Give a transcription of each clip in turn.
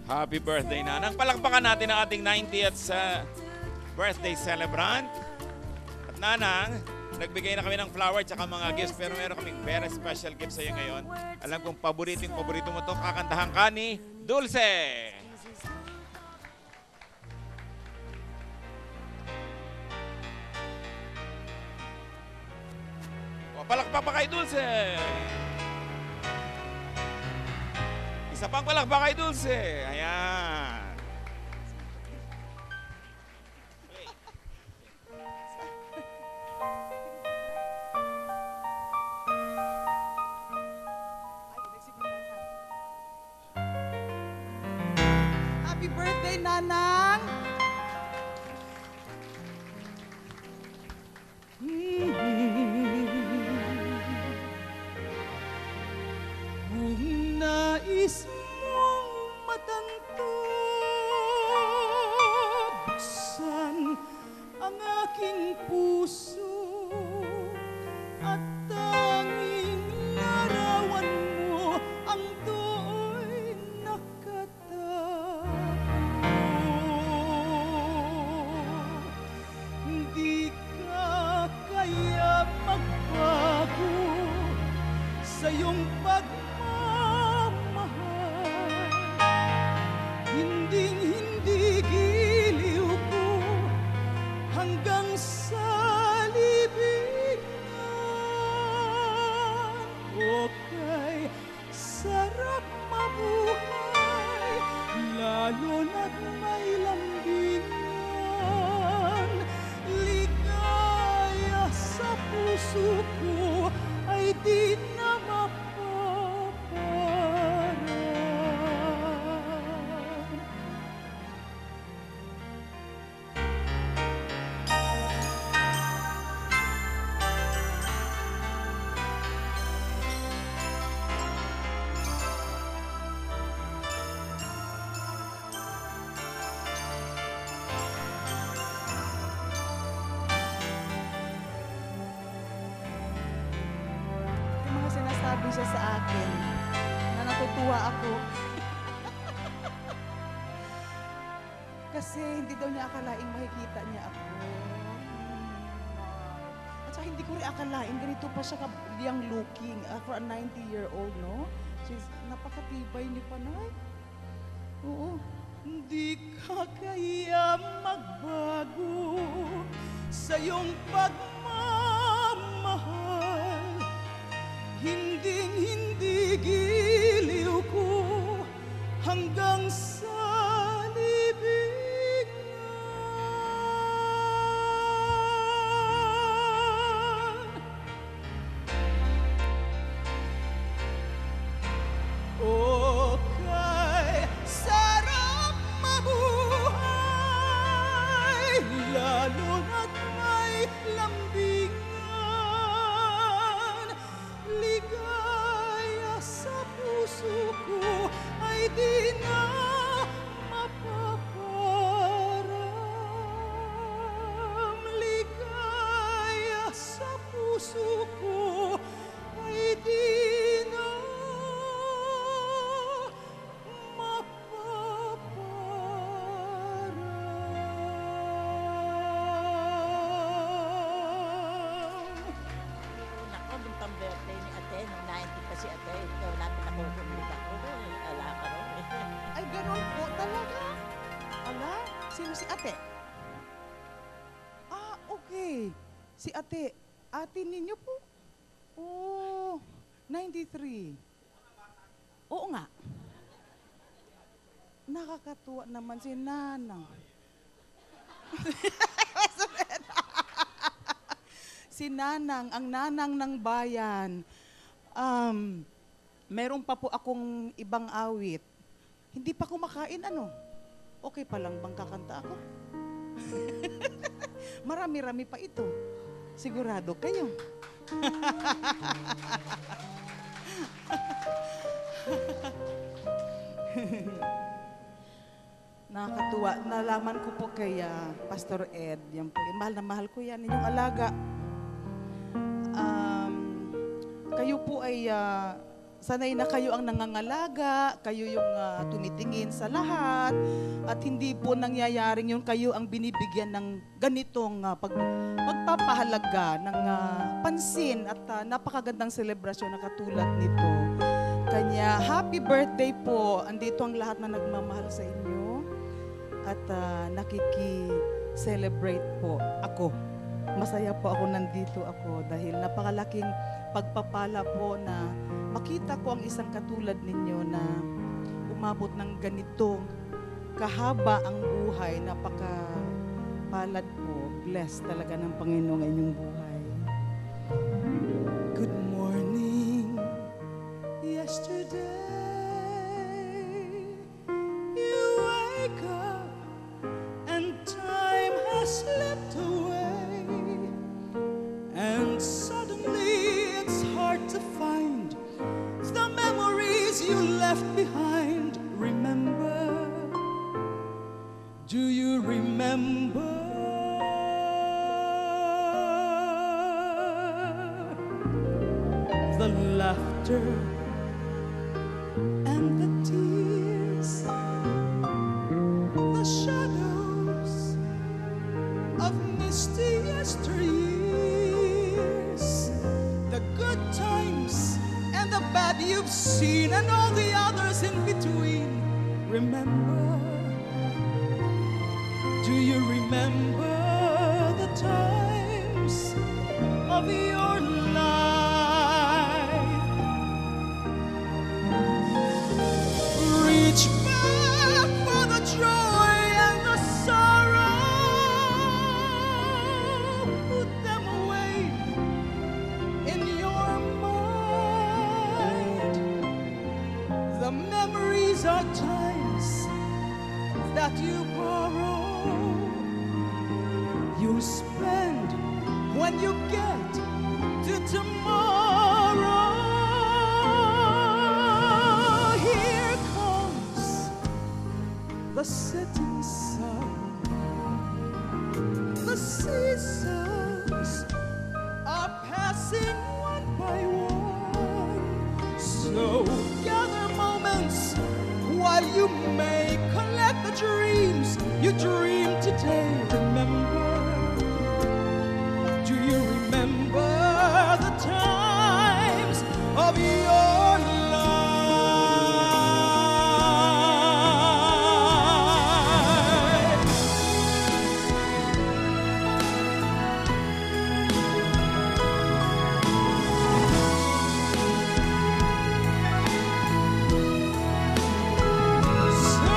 Happy birthday, Nanang. Palakpakan natin ang ating 90th birthday celebrant. At Nanang, nagbigay na kami ng flower at mga gifts, pero meron kaming very special gift sa iyo ngayon. Alam kong paborito mo to, kakantahan ka ni Dulce. O, palakpak pa kay Dulce. Isa pang palakpak kay Dulce. Ayan. Happy birthday, Nanang! Kung nais mong matanto, buksan ang aking puso at tanging larawan mo ang do'y nakatago. Hindi ka kaya magbago sa iyong pagmamahal. Hinding-hindi giliw ko hanggang sa libingan. Okay, sarap mabuhay, lalo na't may lambingan. Ligaya sa puso ko ay di na mapaparang. Yung mga sinasabi siya sa akin na natutuwa ako. Kasi hindi daw niya akalaing makikita niya ako. At saka hindi ko rin akalain, ganito pa siya young looking for a 90-year-old, no? She's napakatibay ni Panay. Oo. Hindi ka kaya magbago sa iyong pagmamahal. Hinding-hindi giliw ko hanggang sa libingan. Okay, sarap mabuhay, lalo na't may lambingan. Ligaya sa puso ko ay di na mapaparam. Ligaya sa puso ko ay di na mapaparam. Nako, buntang birthday ni ate, nung 90 pa si ate, ito natin nakukulit ako. Ala ka ron. Ay, ganun po talaga. Ala, sino si ate? Ah, okay. Si ate. Ate ninyo po? Oh, 93. Oo nga. Nakakatuwa naman si Nanang. Si Nanang, ang nanang ng bayan. Meron pa po akong ibang awit. Hindi pa kumakain, ano? Okay pa lang bang kakanta ako? Marami-rami pa ito. Sigurado kayo. Nakakatuwa. Nalaman ko po kay Pastor Ed. Yan po. Mahal na mahal ko yan. Inyong alaga. Kayo po ay sanay na kayo ang nangangalaga, kayo yung tumitingin sa lahat, at hindi po nangyayaring yung kayo ang binibigyan ng ganitong pagpapahalaga ng pansin at napakagandang selebrasyon na katulad nito. Kanya, happy birthday po. Andito ang lahat na nagmamahal sa inyo at nakiki-celebrate po ako. Masaya po ako nandito ako dahil napakalaking pagpapala po na makita ko ang isang katulad ninyo na umabot ng ganitong kahaba ang buhay, napakapalad po, blessed talaga ng Panginoon ang inyong buhay. Good morning, yesterday, you wake up and time has slipped away, and suddenly it's hard to find the memories you left behind. Remember, do you remember the laughter and the tears, the shadows of misty yesteryears, the good times and the bad you've seen, and all the others in between? Remember, do you remember the times of your life? Reach back for the joy and the sorrow, put them away in your mind. The memories are times that you borrow, you'll spend when you get to tomorrow. Here comes the setting sun, the seasons are passing one by one, so gather moments while you may, collect the dreams you dream today. Remember, do you remember the times of your life? So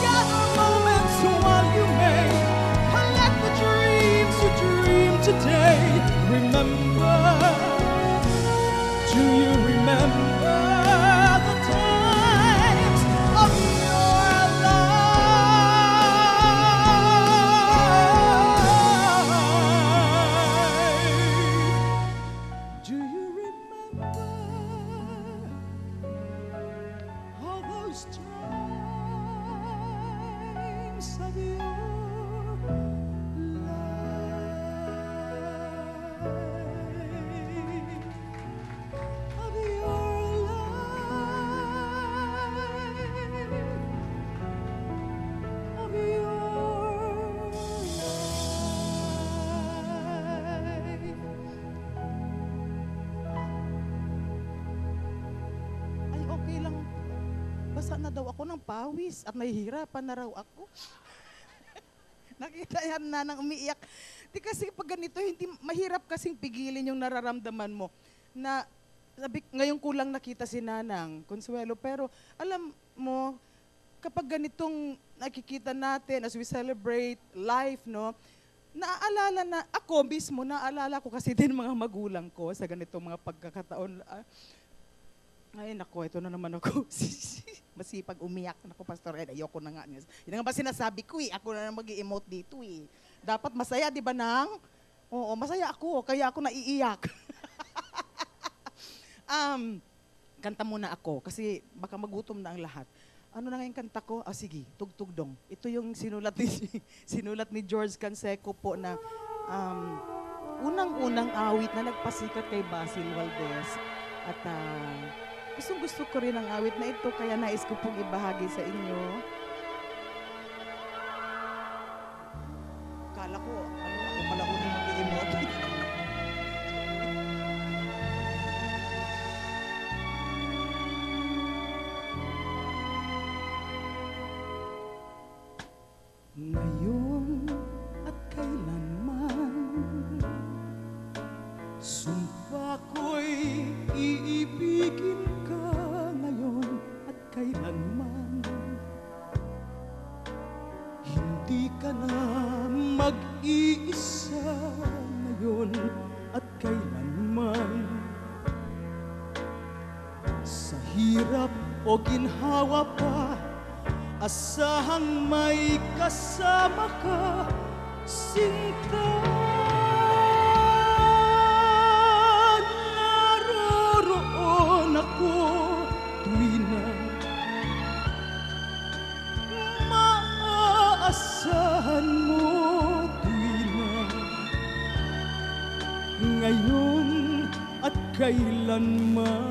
gather moments while you may, collect the dreams you dream today. Remember, do you remember the times of your life? Do you remember all those times of your life? Of your life? Of your life? Ay, okay lang. Basa na daw ako ng pawis at nahihirapan na raw ako. Nakita yan na nang umiiyak. Di kasi pag ganito, hindi mahirap kasing pigilin yung nararamdaman mo. Na sabi, ngayon ko lang nakita si Nanang Consuelo, pero alam mo, kapag ganitong nakikita natin as we celebrate life, no, naaalala na, ako mismo, naaalala ko kasi din mga magulang ko sa ganitong mga pagkakataon. Ay, nako, ito na naman ako. Masipag umiyak. Nako, Pastor Ed, ayoko na nga. Yun nga ba sinasabi ko eh. Ako na mag-i-emote dito eh. Dapat masaya, di ba, Nang? Oo, masaya ako. Kaya ako naiiyak. Kanta muna ako kasi baka magutom na ang lahat. Ano na nga yung kanta ko? Sige, Tugtugdong. Ito yung sinulat ni George Canseco po na unang-unang awit na nagpasikat kay Basil Valdez. At gustong-gusto ko rin ang awit na ito, kaya nais ko pong ibahagi sa inyo. Kala ko, ako pala unang mag-i-emote. Ngayon at kailanman, sumpa ko'y iibigin ka ngayon at kailanman. Hindi ka na mag-iisa ngayon at kailanman. Sa hirap o ginhawa pa, asahang may kasama ka, sinta. Naroroon ako tuwi na maaasahan mo, tuwi na ngayon at kailanman.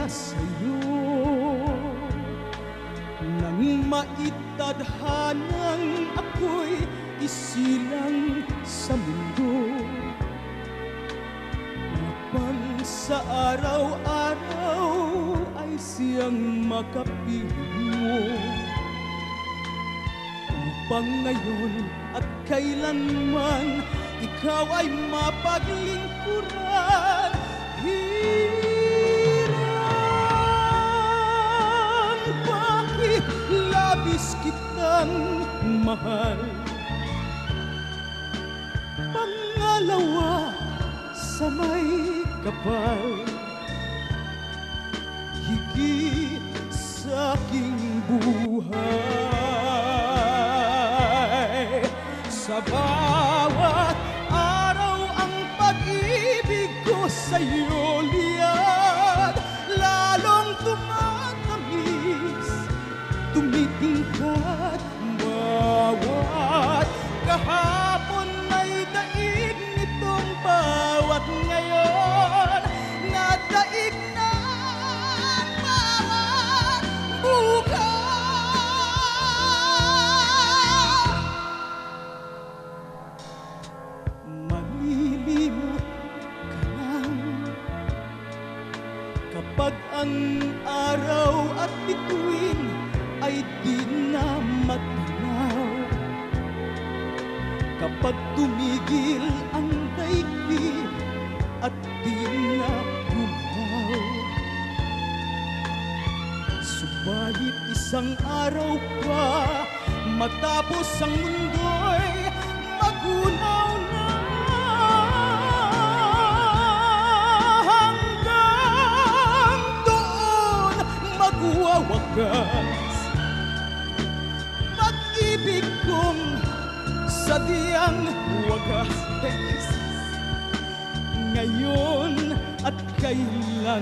Sa'yo nang maitadhanang ako'y isilang sa mundo, upang sa araw-araw ay siyang makapiling mo, upang ngayon at kailanman ikaw ay mapaglingkuran. Labis kitang mahal, pangalawa sa may kapal, higit sa aking buhay. Sa bawat araw ang pag-ibig ko sa'yo liyad, lalong tumatamis, tumitingkat. Bawat kahapon ay daig nitong bawat ngayon, na daig na ang bawat bukas. Malilimot ka lang kapag ang araw at bituin ay di na matanaw, kapag tumigil ang daigdig at di na gumalaw. Subalit isang araw pa matapos ang mundo'y magunaw na, hanggang doon magwawakas pag-ibig kong sadyang wagas. Ngayon at kailanman.